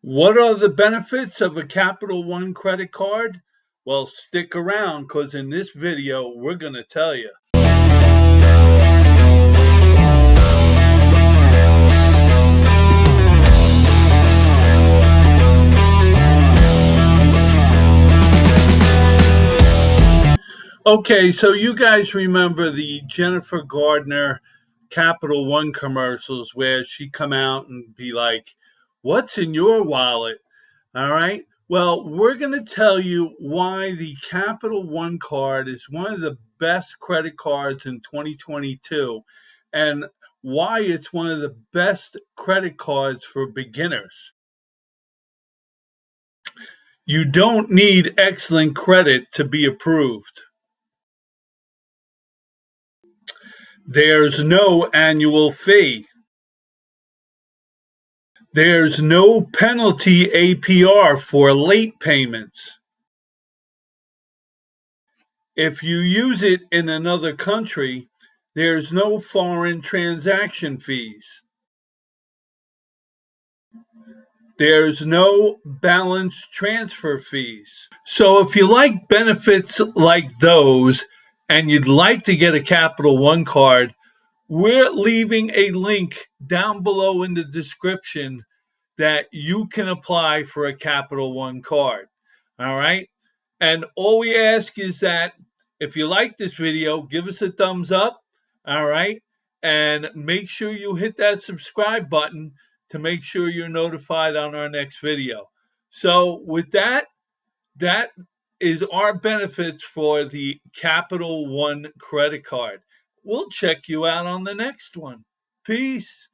What are the benefits of a Capital One credit card? Well, stick around because in this video, we're going to tell you. Okay, so you guys remember the Jennifer Gardner Capital One commercials where she'd come out and be like, "What's in your wallet?" All right. Well, we're going to tell you why the Capital One card is one of the best credit cards in 2022 and why it's one of the best credit cards for beginners. You don't need excellent credit to be approved. There's no annual fee. There's no penalty APR for late payments. If you use it in another country, there's no foreign transaction fees. There's no balance transfer fees. So if you like benefits like those and you'd like to get a Capital One card, we're leaving a link down below in the description that you can apply for a Capital One card. All right. And all we ask is that if you like this video, give us a thumbs up. All right. And make sure you hit that subscribe button to make sure you're notified on our next video. So, with that, that is our benefits for the Capital One credit card. We'll check you out on the next one. Peace.